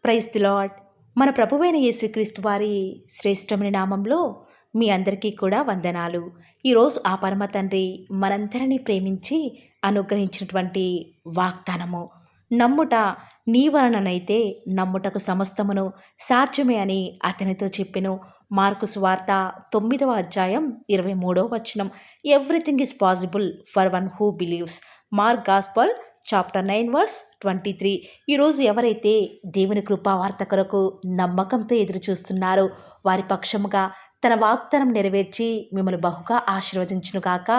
Praise the lord. మన ప్రభువైన యేసుక్రీస్తు వారి శ్రేష్టమైన నామంలో మీ అందరికీ కూడా వందనాలు. ఈరోజు ఆ పరమ తండ్రి మనందరినీ ప్రేమించి అనుగ్రహించినటువంటి వాగ్దానము, నమ్ముట నీ వలననైతే నమ్ముటకు సమస్తమును సాధ్యమే అని అతనితో చెప్పెను. మార్కు సువార్త 9వ అధ్యాయం 23వ వచనం. Everything is possible for one who believes. Mark gospel chapter 9 verse 23. ఈరోజు ఎవరైతే దేవుని కృపావార్త కొరకు నమ్మకంతో ఎదురు చూస్తున్నారో వారి పక్షముగా తన వాగ్దానం నెరవేర్చి మిమ్మల్ని బహుగా ఆశీర్వదించును గాక.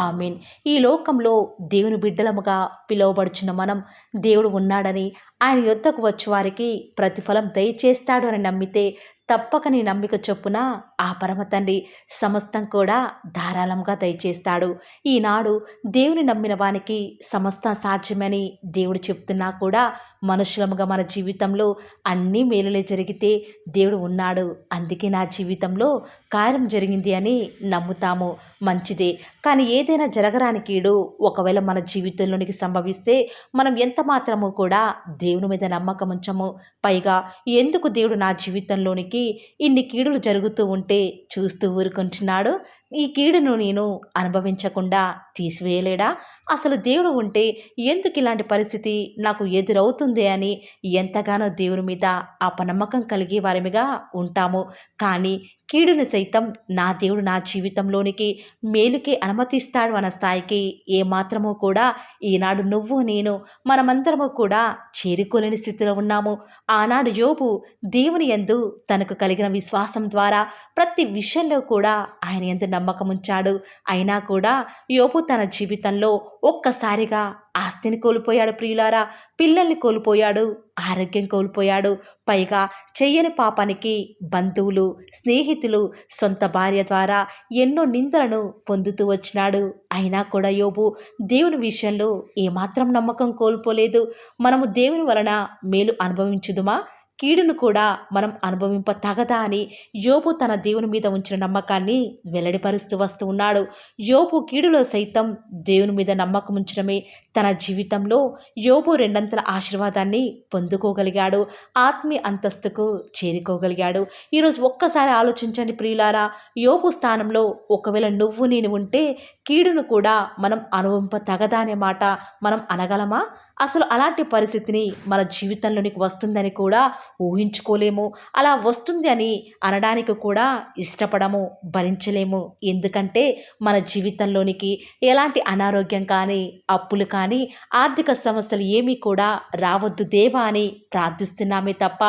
ఆమేన్. ఈ లోకంలో దేవుని బిడ్డలముగా పిలువబడుచున్న మనం దేవుడు ఉన్నాడని, ఆయన యొద్దకు వచ్చి వారికి ప్రతిఫలం దయచేస్తాడు అని నమ్మితే తప్పక నీ నమ్మిక చొప్పున ఆ పరమ తండ్రి సమస్తం కూడా ధారాళంగా దయచేస్తాడు. ఈనాడు దేవుని నమ్మిన వానికి సమస్తం సాధ్యమని దేవుడు చెప్తున్నా కూడా మనుషులముగా మన జీవితంలో అన్నీ మేలులే జరిగితే దేవుడు ఉన్నాడు, అందుకే నా జీవితంలో కార్యం జరిగింది అని నమ్ముతాము. మంచిదే. కానీ ఏదైనా జరగరాని కీడు ఒకవేళ మన జీవితంలోనికి సంభవిస్తే మనం ఎంత మాత్రము కూడా దేవుని మీద నమ్మకం ఉంచము. పైగా ఎందుకు దేవుడు నా జీవితంలోనికి ఇన్ని కీడులు జరుగుతూ ఉంటే చూస్తూ ఊరుకుంటున్నాడు, ఈ కీడును నేను అనుభవించకుండా తీసివేయలేడా? అసలు దేవుడు ఉంటే ఎందుకు ఇలాంటి పరిస్థితి నాకు ఎదురవుతుంది అని ఎంతగానో దేవుని మీద అపనమ్మకం కలిగి వారిగా ఉంటాము. కానీ కీడుని సైతం నా దేవుడు నా జీవితంలోనికి మేలుకి అనుమతిస్తాడు అన్న స్థాయికి ఏమాత్రమూ కూడా ఈనాడు నువ్వు నేను మనమందరము కూడా చేరుకోలేని స్థితిలో ఉన్నాము. ఆనాడు యోబు దేవుని యందు తనకు కలిగిన విశ్వాసం ద్వారా ప్రతి విషయంలో కూడా ఆయన యందు నమ్మకం ఉంచాడు. అయినా కూడా యోబు తన జీవితంలో ఒక్కసారిగా ఆస్తిని కోల్పోయాడు. ప్రియులారా, పిల్లల్ని కోల్పోయాడు, ఆరోగ్యం కోల్పోయాడు. పైగా చెయ్యని పాపానికి బంధువులు, స్నేహితులు, సొంత భార్య ద్వారా ఎన్నో నిందలను పొందుతూ వచ్చినాడు. అయినా కూడా యోబు దేవుని విషయంలో ఏమాత్రం నమ్మకం కోల్పోలేదు. మనము దేవుని వలన మేలు అనుభవించుదుమా, కీడును కూడా మనం అనుభవింప తగదా అని యోబు తన దేవుని మీద ఉంచిన నమ్మకాన్ని వెల్లడిపరుస్తూ వస్తూ ఉన్నాడు. యోబు కీడులో సైతం దేవుని మీద నమ్మకం ఉంచడమే తన జీవితంలో యోబు రెండంతల ఆశీర్వాదాన్ని పొందుకోగలిగాడు, ఆత్మీయ అంతస్తుకు చేరుకోగలిగాడు. ఈరోజు ఒక్కసారి ఆలోచించండి ప్రియులారా, యోబు స్థానంలో ఒకవేళ నువ్వు నేను ఉంటే కీడును కూడా మనం అనుభవింప తగదా అనే మాట మనం అనగలమా? అసలు అలాంటి పరిస్థితిని మన జీవితంలోనికి వస్తుందని కూడా ఊహించుకోలేము. అలా వస్తుంది అని అనడానికి కూడా ఇష్టపడము, భరించలేము. ఎందుకంటే మన జీవితంలోనికి ఎలాంటి అనారోగ్యం కానీ, అప్పులు కానీ, ఆర్థిక సమస్యలు ఏమీ కూడా రావద్దు దేవా అని ప్రార్థిస్తున్నామే తప్ప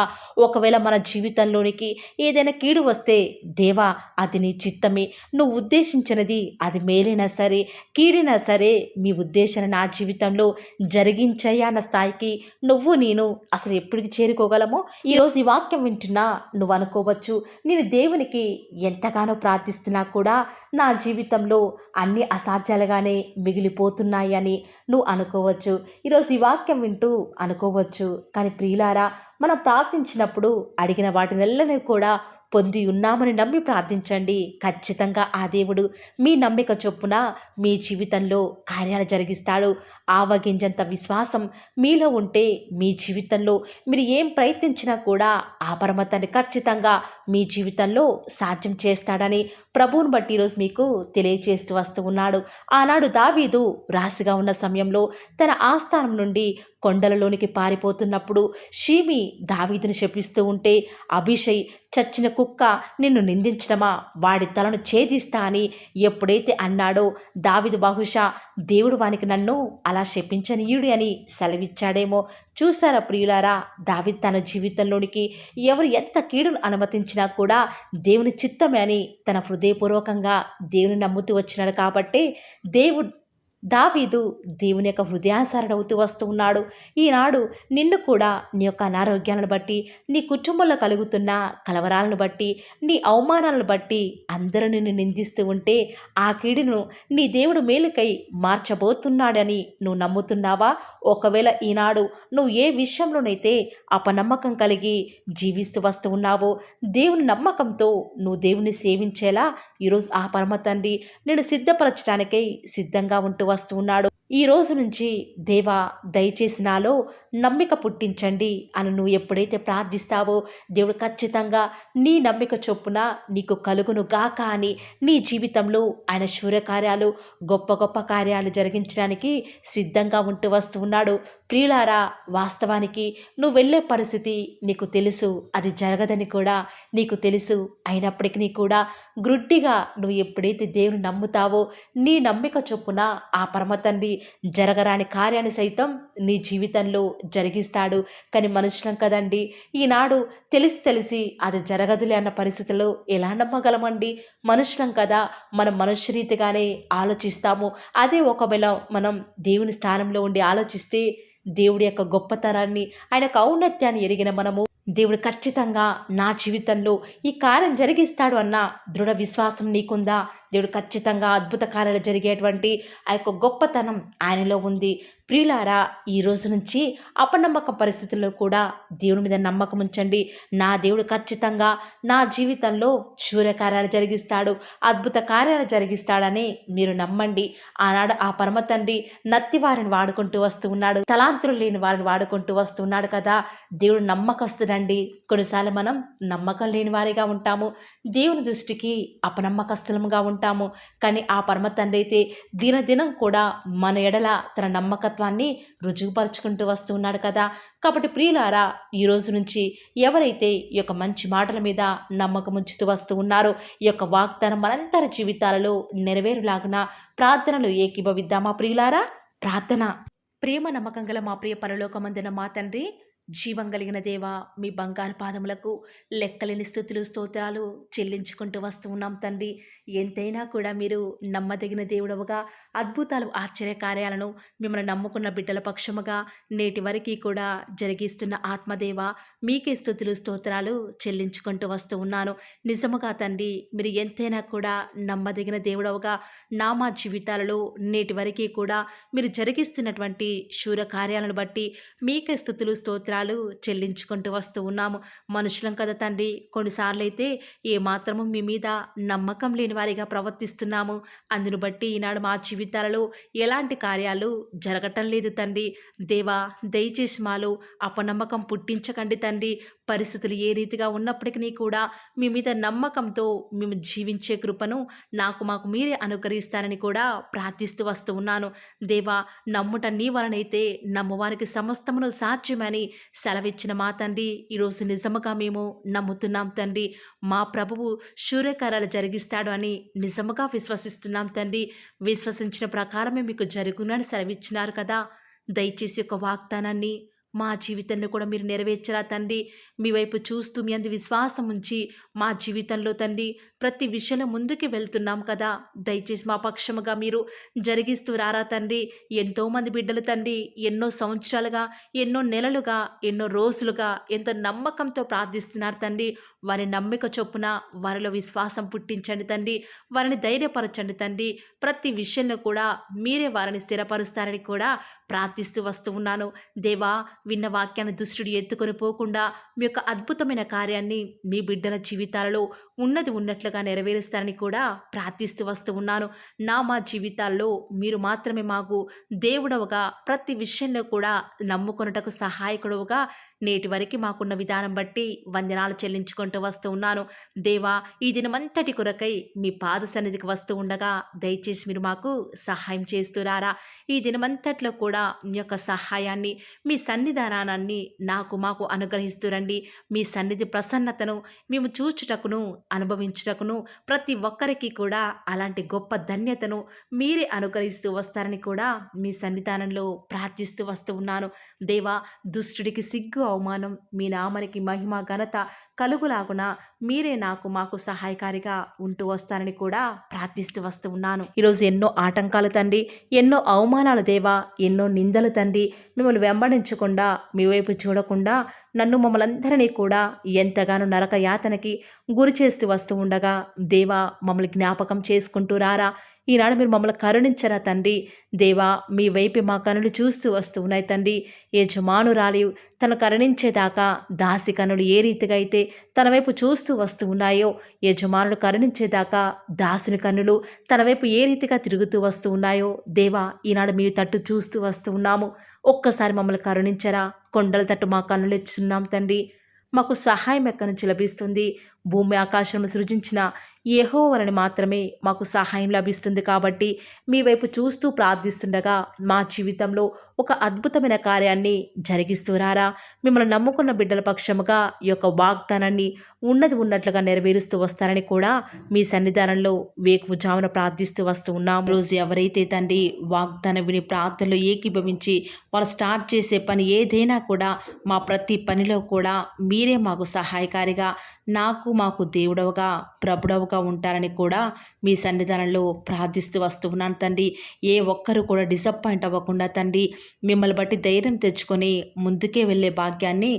ఒకవేళ మన జీవితంలోనికి ఏదైనా కీడు వస్తే దేవా అది నీ చిత్తమే, నువ్వు ఉద్దేశించినది అది మేలైనా సరే కీడైనా సరే మీ ఉద్దేశాన్ని నా జీవితంలో జరిగించయ్యా అన్న స్థాయికి నువ్వు నేను అసలు ఎప్పటికి చేరుకోగలమో ఈరోజు ఈ వాక్యం వింటున్నా నువ్వు అనుకోవచ్చు, నేను దేవునికి ఎంతగానో ప్రార్థిస్తున్నా కూడా నా జీవితంలో అన్ని అసాధ్యాలుగానే మిగిలిపోతున్నాయి అని నువ్వు అనుకోవచ్చు. ఈరోజు ఈ వాక్యం వింటూ అనుకోవచ్చు, కానీ ప్రియులారా, మనం ప్రార్థించినప్పుడు అడిగిన వాటినెల్లనే కూడా పొంది ఉన్నామని నమ్మి ప్రార్థించండి. ఖచ్చితంగా ఆ దేవుడు మీ నమ్మిక చొప్పున మీ జీవితంలో కార్యాలు జరిగిస్తాడు. ఆవగింజంత విశ్వాసం మీలో ఉంటే మీ జీవితంలో మీరు ఏం ప్రయత్నించినా కూడా ఆ పరమతాన్ని ఖచ్చితంగా మీ జీవితంలో సాధ్యం చేస్తాడని ప్రభువుని బట్టి ఈరోజు మీకు తెలియజేస్తూ వస్తూ ఉన్నాడు. ఆనాడు దావీదు రాశిగా ఉన్న సమయంలో తన ఆస్థానం నుండి కొండలలోనికి పారిపోతున్నప్పుడు షీమి దావీదుని శపిస్తూ ఉంటే, అభిషై చచ్చిన కుక్క నిన్ను నిందించడమా, వాడి తలను ఛేదిస్తా అని ఎప్పుడైతే అన్నాడో దావీదు బహుశా దేవుడు వానికి నన్ను అలా శపించనీయుడి అని సెలవిచ్చాడేమో. చూసారా ప్రియులారా, దావీదు తన జీవితంలోనికి ఎవరు ఎంత కీడును అనుమతించినా కూడా దేవుని చిత్తమే అని తన హృదయపూర్వకంగా దేవుని నమ్ముతూ వచ్చినాడు. కాబట్టి దావీదు దేవుని యొక్క హృదయానుసారుడవుతూ వస్తూ ఉన్నాడు. ఈనాడు నిన్ను కూడా నీ యొక్క అనారోగ్యాలను బట్టి, నీ కుటుంబంలో కలుగుతున్న కలవరాలను బట్టి, నీ అవమానాలను బట్టి అందరూ నిన్ను నిందిస్తూ ఉంటే ఆ కీడును నీ దేవుడు మేలుకై మార్చబోతున్నాడని నువ్వు నమ్ముతున్నావా? ఒకవేళ ఈనాడు నువ్వు ఏ విషయంలోనైతే అపనమ్మకం కలిగి జీవిస్తూ వస్తూ ఉన్నావో దేవుని నమ్మకంతో నువ్వు దేవుని సేవించేలా ఈరోజు ఆ పరమ తండ్రి నేను సిద్ధపరచడానికై సిద్ధంగా ఉంటూ వస్తూ ఉన్నాడు. ఈ రోజు నుంచి దేవా దయచేసి నాలో నమ్మిక పుట్టించండి అని నువ్వు ఎప్పుడైతే ప్రార్థిస్తావో దేవుడు ఖచ్చితంగా నీ నమ్మిక చొప్పున నీకు కలుగును గాక అని నీ జీవితంలో ఆయన శూర్యకార్యాలు గొప్ప గొప్ప కార్యాలు జరిగించడానికి సిద్ధంగా ఉంటూ వస్తూ ఉన్నాడు. ప్రియులారా, వాస్తవానికి నువ్వు వెళ్ళే పరిస్థితి నీకు తెలుసు, అది జరగదని కూడా నీకు తెలుసు. అయినప్పటికీ కూడా గ్రుడ్డిగా నువ్వు ఎప్పుడైతే దేవుని నమ్ముతావో నీ నమ్మిక చొప్పున ఆ పరమ తండ్రి జరగరాని కార్యాన్ని సైతం నీ జీవితంలో జరిగిస్తాడు. కానీ మనుషులం కదండి, ఈనాడు తెలిసి తెలిసి అది జరగదులే అన్న పరిస్థితుల్లో ఎలా నమ్మగలమండి? మనుషులం కదా, మనం మనుష్యరీతిగానే ఆలోచిస్తాము. అదే ఒకవేళ మనం దేవుని స్థానంలో ఉండి ఆలోచిస్తే దేవుడి యొక్క గొప్పతనాన్ని, ఆయన యొక్క ఔన్నత్యాన్ని ఎరిగిన మనము దేవుడు ఖచ్చితంగా నా జీవితంలో ఈ కార్యం జరిగిస్తాడు అన్న దృఢ విశ్వాసం నీకుందా? దేవుడు ఖచ్చితంగా అద్భుత కార్యాలు జరిగేటువంటి ఆ యొక్క గొప్పతనం ఆయనలో ఉంది. ప్రియులారా, ఈ రోజు నుంచి అపనమ్మకం పరిస్థితుల్లో కూడా దేవుని మీద నమ్మకం ఉంచండి. నా దేవుడు ఖచ్చితంగా నా జీవితంలో శూర్యకార్యాలు జరిగిస్తాడు, అద్భుత కార్యాలు జరిగిస్తాడని మీరు నమ్మండి. ఆనాడు ఆ పరమ తండ్రి నత్తి వారిని వాడుకుంటూ వస్తూ ఉన్నాడు, తలాంతులు లేని వారిని వాడుకుంటూ వస్తున్నాడు కదా. దేవుడు నమ్మకస్తుడండి. కొన్నిసార్లు మనం నమ్మకం లేని వారిగా ఉంటాము, దేవుని దృష్టికి అపనమ్మకస్తులముగా ఉంటాము. కానీ ఆ పరమ తండ్రి అయితే దినదినం కూడా మన ఎడల తన నమ్మకత్వాన్ని రుజువుపరుచుకుంటూ వస్తున్నాడు కదా. కాబట్టి ప్రియులారా, ఈ రోజు నుంచి ఎవరైతే ఈ యొక్క మంచి మాటల మీద నమ్మకం ఉంచుతూ వస్తూ ఉన్నారో ఈ యొక్క వాగ్దానం మనందరి జీవితాలలో నెరవేరులాగున ప్రార్థనలు ఏకీభవిద్దామా ప్రియులారా? ప్రార్థన. ప్రేమ నమ్మకం గల మా ప్రియ పరలోకమందున మా తండ్రి, జీవం కలిగిన దేవా, మీ బంగారు పాదములకు లెక్కలేని స్థుతులు స్తోత్రాలు చెల్లించుకుంటూ వస్తూ ఉన్నాం తండ్రి. ఎంతైనా కూడా మీరు నమ్మదగిన దేవుడవుగా అద్భుతాలు ఆశ్చర్యకార్యాలను మిమ్మల్ని నమ్ముకున్న బిడ్డల పక్షముగా నేటి వరకు కూడా జరిగిస్తున్న ఆత్మదేవ, మీకే స్థుతులు స్తోత్రాలు చెల్లించుకుంటూ వస్తూ ఉన్నాను. నిజముగా తండ్రి, మీరు ఎంతైనా కూడా నమ్మదగిన దేవుడవుగా మా జీవితాలలో నేటి వరకు కూడా మీరు జరిగిస్తున్నటువంటి శూర కార్యాలను బట్టి మీకే స్థుతులు స్తోత్రాలు చెల్లించుకుంటూ వస్తూ ఉన్నాము. మనుషులం కదా తండ్రి, కొన్నిసార్లు అయితే ఏమాత్రము మీ మీద నమ్మకం లేని వారిగా ప్రవర్తిస్తున్నాము. అందును బట్టి ఈనాడు మా జీవితాలలో ఎలాంటి కార్యాలు జరగటం లేదు తండ్రి. దేవా, దయచేసి మాలో అపనమ్మకం పుట్టించకండి తండ్రి. పరిస్థితులు ఏ రీతిగా ఉన్నప్పటికీ కూడా మీ మీద నమ్మకంతో మేము జీవించే కృపను మాకు మీరే అనుగ్రహిస్తారని కూడా ప్రార్థిస్తూ వస్తూ ఉన్నాను. దేవా, నమ్ముట నీ వలనైతే నమ్మవారికి సమస్తమును సాధ్యమని సెలవిచ్చిన మా తండ్రి, ఈరోజు నిజముగా మేము నమ్ముతున్నాం తండ్రి. మా ప్రభువు శూర్యకార్యాలు జరిగిస్తాడు అని నిజముగా విశ్వసిస్తున్నాం తండ్రి. విశ్వసించిన ప్రకారమే మీకు జరుగునని సెలవిచ్చినారు కదా. దయచేసి ఒక వాగ్దానాన్ని మా జీవితంలో కూడా మీరు నెరవేర్చరా తండ్రి. మీ వైపు చూస్తూ మీ అందు విశ్వాసం ఉంచి మా జీవితంలో తండ్రి ప్రతి విషయంలో ముందుకు వెళ్తున్నాం కదా. దయచేసి మా పక్షముగా మీరు జరిగిస్తూ రారా తండ్రి. ఎంతోమంది బిడ్డలు తండ్రి ఎన్నో సంవత్సరాలుగా, ఎన్నో నెలలుగా, ఎన్నో రోజులుగా ఎంతో నమ్మకంతో ప్రార్థిస్తున్నారు తండ్రి. వారి నమ్మిక చొప్పున వారిలో విశ్వాసం పుట్టించండి తండ్రి. వారిని ధైర్యపరచండి తండ్రి. ప్రతి విషయంలో కూడా మీరే వారిని స్థిరపరుస్తారని కూడా ప్రార్థిస్తూ వస్తూ ఉన్నాను. దేవా, విన్న వాక్యాన్ని దుష్టుడు ఎత్తుకొని పోకుండా మీ యొక్క అద్భుతమైన కార్యాన్ని మీ బిడ్డల జీవితాలలో ఉన్నది ఉన్నట్లుగా నెరవేరుస్తారని కూడా ప్రార్థిస్తూ వస్తూ ఉన్నాను. మా జీవితాల్లో మీరు మాత్రమే మాకు దేవుడవుగా, ప్రతి విషయంలో కూడా నమ్ముకొనుటకు సహాయకుడవుగా నేటి వరకు మాకున్న విధానం బట్టి వందనాలు చెల్లించుకుంటూ వస్తూ ఉన్నాను. దేవా, ఈ దినమంతటి కొరకై మీ పాద సన్నిధికి వస్తూ ఉండగా దయచేసి మీరు మాకు సహాయం చేస్తురారా. ఈ దినమంతట్లో కూడా మీ యొక్క సహాయాన్ని, మీ సన్నిధానాన్ని మాకు అనుగ్రహిస్తురండి. మీ సన్నిధి ప్రసన్నతను మేము చూచుటకును, అనుభవించుటకును ప్రతి ఒక్కరికి కూడా అలాంటి గొప్ప ధన్యతను మీరే అనుగ్రహిస్తూ వస్తారని కూడా మీ సన్నిధానంలో ప్రార్థిస్తూ వస్తూ ఉన్నాను. దేవా, దుష్టుడికి సిగ్గు, అవమానం, మీ నామానికి మహిమ, ఘనత కలుగులాగున మీరే మాకు సహాయకారిగా ఉంటూ వస్తారని కూడా ప్రార్థిస్తూ వస్తూ ఉన్నాను. ఈరోజు ఎన్నో ఆటంకాలు తండ్రి, ఎన్నో అవమానాలు దేవా, ఎన్నో నిందలు తండ్రి, మిమ్మల్ని వెంబడించకుండా, మీ వైపు చూడకుండా నన్ను మమ్మల్ందరినీ కూడా ఎంతగానో నరక యాతనకి గురి చేస్తూ వస్తూ ఉండగా దేవా, మమ్మల్ని జ్ఞాపకం చేసుకుంటూ రారా. ఈనాడు మీరు మమ్మల్ని కరుణించరా తండ్రి. దేవా, మీ వైపు మా కనులు చూస్తూ వస్తూ ఉన్నాయి తండ్రి. యజమానురాలి తను కరుణించేదాకా దాసి కనులు ఏ రీతిగా అయితే తన వైపు చూస్తూ వస్తూ ఉన్నాయో, యజమానుడు కరుణించేదాకా దాసుని కన్నులు తన వైపు ఏ రీతిగా తిరుగుతూ వస్తూ ఉన్నాయో దేవా, ఈనాడు మీ తట్టు చూస్తూ వస్తూ ఉన్నాము. ఒక్కసారి మమ్మల్ని కరుణించరా. కొండల తట్టు మా కన్నులెత్తుచున్నాం తండ్రి. మాకు సహాయం ఎక్కడి నుంచి లభిస్తుంది? భూమి ఆకాశము సృజించిన యెహోవాని మాత్రమే మాకు సహాయం లభిస్తుంది కాబట్టి మీ వైపు చూస్తూ ప్రార్థిస్తుండగా మా జీవితంలో ఒక అద్భుతమైన కార్యాన్ని జరిగిస్తూరారా. మిమ్మల్ని నమ్ముకున్న బిడ్డల పక్షముగా ఈ యొక్క వాగ్దానాన్ని ఉన్నది ఉన్నట్లుగా నెరవేరుస్తూ వస్తారని కూడా మీ సన్నిధానంలో వేకువజామున ప్రార్థిస్తూ వస్తూ ఉన్నాం. రోజు ఎవరైతే తండ్రి వాగ్దానం విని ప్రార్థనలో ఏకీభవించి వారు స్టార్ట్ చేసే పని ఏదైనా కూడా మా ప్రతి పనిలో కూడా మీరే మాకు సహాయకారిగా, నాకు మాకు దేవుడవుగా ప్రభుడవుగా ఉంటారని కూడా మీ సన్నిధానంలో ప్రార్థిస్తూ వస్తూ ఉన్నాను తండ్రి. ఏ ఒక్కరు కూడా డిసప్పాయింట్ అవ్వకుండా తండ్రి మిమ్మల్ని బట్టి ధైర్యం తెచ్చుకొని ముందుకే వెళ్ళే భాగ్యాన్ని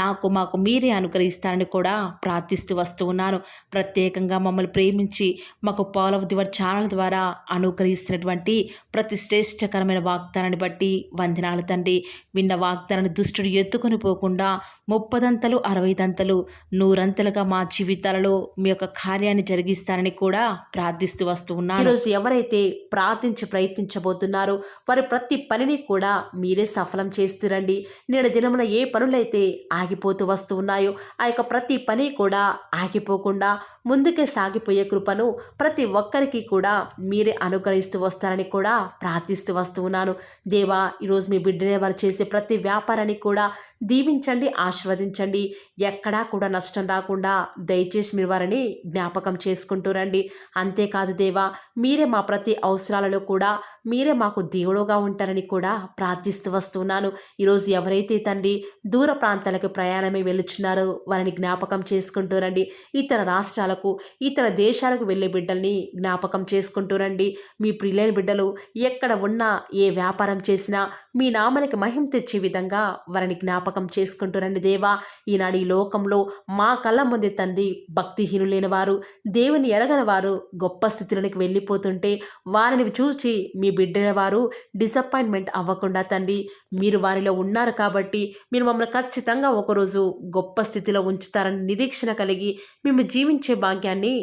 నాకు మాకు మీరే అనుగ్రహిస్తారని కూడా ప్రార్థిస్తూ వస్తూ ఉన్నాను. ప్రత్యేకంగా మమ్మల్ని ప్రేమించి మాకు Paul of the word channel ద్వారా అనుగ్రహిస్తున్నటువంటి ప్రతి శ్రేష్టకరమైన వాగ్దానాన్ని బట్టి వందనాలు తండ్రి. విన్న వాగ్దానాన్ని దుష్టుడు ఎత్తుకొని పోకుండా 30 60 100 మా జీవితాలలో మీ యొక్క కార్యాన్ని జరిగిస్తారని కూడా ప్రార్థిస్తూ వస్తూ ఉన్నాను. ఈరోజు ఎవరైతే ప్రార్థించి ప్రయత్నించబోతున్నారో వారి ప్రతి పనిని కూడా మీరే సఫలం చేస్తురండి. నేడు దినమున ఏ పనులైతే ఆగిపోతూ వస్తూ ఉన్నాయో ఆ యొక్క ప్రతి పని కూడా ఆగిపోకుండా ముందుకే సాగిపోయే కృపను ప్రతి ఒక్కరికి కూడా మీరే అనుగ్రహిస్తూ వస్తారని కూడా ప్రార్థిస్తూ వస్తూ ఉన్నాను. దేవా, ఈరోజు మీ బిడ్డనే వారు చేసే ప్రతి వ్యాపారాన్ని కూడా దీవించండి, ఆశీర్వదించండి. ఎక్కడా కూడా నష్టం రాకుండా దయచేసి మీరు వారిని జ్ఞాపకం చేసుకుంటూ రండి. అంతేకాదు దేవా, మీరే మా ప్రతి అవసరాలలో కూడా మీరే మాకు దేవుడుగా ఉంటారని కూడా ప్రార్థిస్తూ వస్తున్నాను. ఈరోజు ఎవరైతే తండ్రి దూర ప్రాంతాలకు ప్రయాణమే వెళుచున్నారో వారిని జ్ఞాపకం చేసుకుంటూ రండి. ఇతర రాష్ట్రాలకు, ఇతర దేశాలకు వెళ్ళే బిడ్డల్ని జ్ఞాపకం చేసుకుంటూ రండి. మీ ప్రియులైన బిడ్డలు ఎక్కడ ఉన్నా, ఏ వ్యాపారం చేసినా మీ నామానికి మహిమ తెచ్చే విధంగా వారిని జ్ఞాపకం చేసుకుంటూ రండి దేవా. ఈనాడు ఈ లోకంలో మా కళ్ళ ముందే తండ్రి భక్తిహీనులైన వారు, దేవుని ఎరగని వారు గొప్ప స్థితిలోనికి వెళ్ళిపోతుంటే వారిని చూసి మీ బిడ్డల వారు డిసప్పాయింట్మెంట్ అవ్వకుండా తండ్రి మీరు వారిలో ఉన్నారు కాబట్టి మీరు మమ్మల్ని ఖచ్చితంగా ఒకరోజు గొప్ప స్థితిలో ఉంచుతారని నిరీక్షణ కలిగి మేము జీవించే భాగ్యాన్ని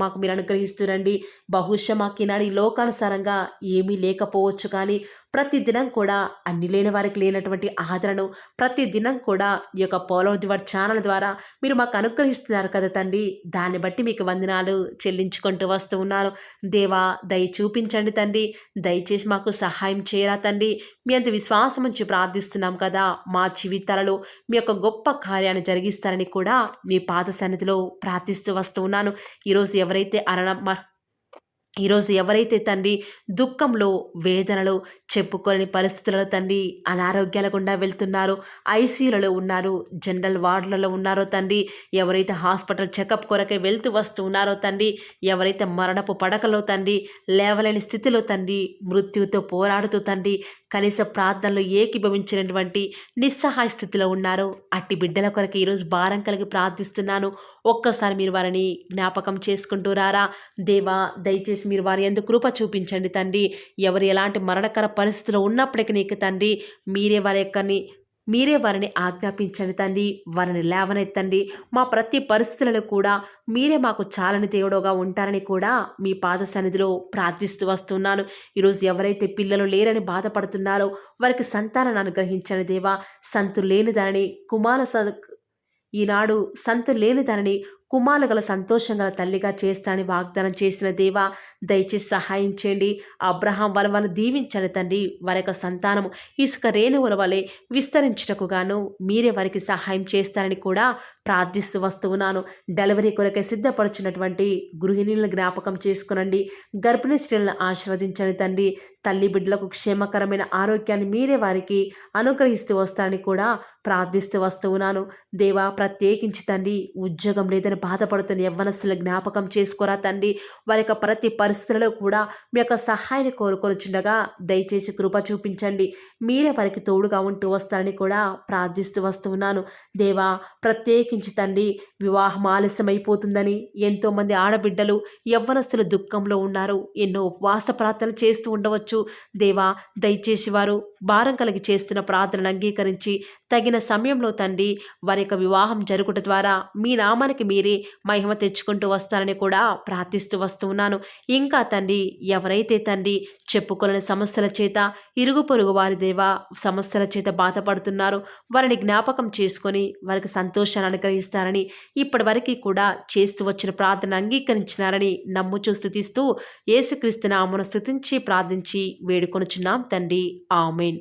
మాకు మీరు అనుగ్రహిస్తురండి. బహుశా మాకు ఈనాడు ఈ లోకానుసారంగా ఏమీ లేకపోవచ్చు, కానీ ప్రతిదినం కూడా అన్ని లేని వారికి లేనటువంటి ఆదరణను ప్రతిదినం కూడా ఈ యొక్క Paul of the word channel ద్వారా మీరు మాకు అనుగ్రహిస్తున్నారు కదా తండ్రి. దాన్ని బట్టి మీకు వందనాలు చెల్లించుకుంటూ వస్తూ ఉన్నాను. దేవా, దయ చూపించండి తండ్రి. దయచేసి మాకు సహాయం చేయరా తండ్రి. మీ అంత విశ్వాసం నుంచి ప్రార్థిస్తున్నాం కదా. మా జీవితాలలో మీ యొక్క గొప్ప కార్యాన్ని జరిగిస్తారని కూడా మీ పాద సన్నిధిలో ప్రార్థిస్తూ వస్తూ ఉన్నాను. ఈరోజు ఎవరైతే తండ్రి దుఃఖంలో, వేదనలో, చెప్పుకోలేని పరిస్థితులలో తండ్రి అనారోగ్యాల గుండా వెళ్తున్నారో, ఐసీయూలలో ఉన్నారు, జనరల్ వార్డులలో ఉన్నారో తండ్రి, ఎవరైతే హాస్పిటల్ చెకప్ కొరకే వెళ్తూ వస్తూ ఉన్నారో తండ్రి, ఎవరైతే మరణపు పడకలో తండ్రి లేవలేని స్థితిలో తండ్రి మృత్యువుతో పోరాడుతూ తండ్రి కనీస ప్రార్థనలు ఏకీభవించినటువంటి నిస్సహాయ స్థితిలో ఉన్నారో అట్టి బిడ్డల కొరకు ఈరోజు భారం కలిగి ప్రార్థిస్తున్నాను. ఒక్కసారి మీరు వారిని జ్ఞాపకం చేసుకుంటూ రారా దేవా. దయచేసి మీరు వారి యందు కృప చూపించండి తండ్రి. ఎవరు ఎలాంటి మరణకర పరిస్థితిలో ఉన్నప్పటికీ నీకు తండ్రి మీరే వారిని ఆజ్ఞాపించండి తండ్రి. వారిని లేవనెత్తండి. మా ప్రతి పరిస్థితులలో కూడా మీరే మాకు చాలని దేవుడుగా ఉంటారని కూడా మీ పాద సన్నిధిలో ప్రార్థిస్తూ వస్తున్నాను. ఈరోజు ఎవరైతే పిల్లలు లేరని బాధపడుతున్నారో వారికి సంతానాన్ని అనుగ్రహించండి దేవా. ఈనాడు సంతు లేని దానిని కుమారులు గల సంతోషం గల తల్లిగా చేస్తానని వాగ్దానం చేసిన దేవా, దయచేసి సహాయం చేయండి. అబ్రహాం వలన దీవించండి తండ్రి. వారి యొక్క సంతానము ఇసుక రేణువుల వలె విస్తరించుటకు గాను మీరే వారికి సహాయం చేస్తారని కూడా ప్రార్థిస్తూ వస్తూ ఉన్నాను. డెలివరీ కొరకే సిద్ధపడుచున్నటువంటి గృహిణులను జ్ఞాపకం చేసుకునండి. గర్భిణీ స్త్రీలను ఆశీర్వదించండి తండ్రి. తల్లి బిడ్డలకు క్షేమకరమైన ఆరోగ్యాన్ని మీరే వారికి అనుగ్రహిస్తూ వస్తారని కూడా ప్రార్థిస్తూ వస్తూ ఉన్నాను. దేవా, ప్రత్యేకించి తండ్రి ఉద్యోగం లేదని బాధపడుతున్న యవ్వనస్తుల జ్ఞాపకం చేసుకోరా తండ్రి. వారి యొక్క ప్రతి పరిస్థితుల్లో కూడా మీ యొక్క సహాయాన్ని కోరుకొనిచుండగా దయచేసి కృప చూపించండి. మీరే వారికి తోడుగా ఉంటూ వస్తారని కూడా ప్రార్థిస్తూ వస్తూ ఉన్నాను. దేవా, ప్రత్యేకించి తండ్రి వివాహం ఆలస్యమైపోతుందని ఎంతోమంది ఆడబిడ్డలు యవ్వనస్తులు దుఃఖంలో ఉన్నారు. ఎన్నో ఉపవాస ప్రార్థనలు చేస్తూ ఉండవచ్చు. దేవా, దయచేసి వారు భారం కలిగి చేస్తున్న ప్రార్థనను అంగీకరించి తగిన సమయంలో తండ్రి వారి యొక్క వివాహం జరుగుట ద్వారా మీ నామానికి మీరే మీరే మహిమ తెచ్చుకుంటూ వస్తారని కూడా ప్రార్థిస్తూ వస్తూ ఉన్నాను. ఇంకా తండ్రి, ఎవరైతే తండ్రి చెప్పుకోలేని సమస్యల చేత, ఇరుగు పొరుగు వారి దేవా సమస్యల చేత బాధపడుతున్నారో వారిని జ్ఞాపకం చేసుకొని వారికి సంతోషాన్ని అనుగ్రహిస్తారని, ఇప్పటి వరకు కూడా చేస్తూ వచ్చిన ప్రార్థన అంగీకరించినారని నమ్ముచూ స్తుతిస్తూ యేసుక్రీస్తు నామమున స్తుతించి ప్రార్థించి వేడుకొనుచున్నాం తండ్రి. ఆమేన్.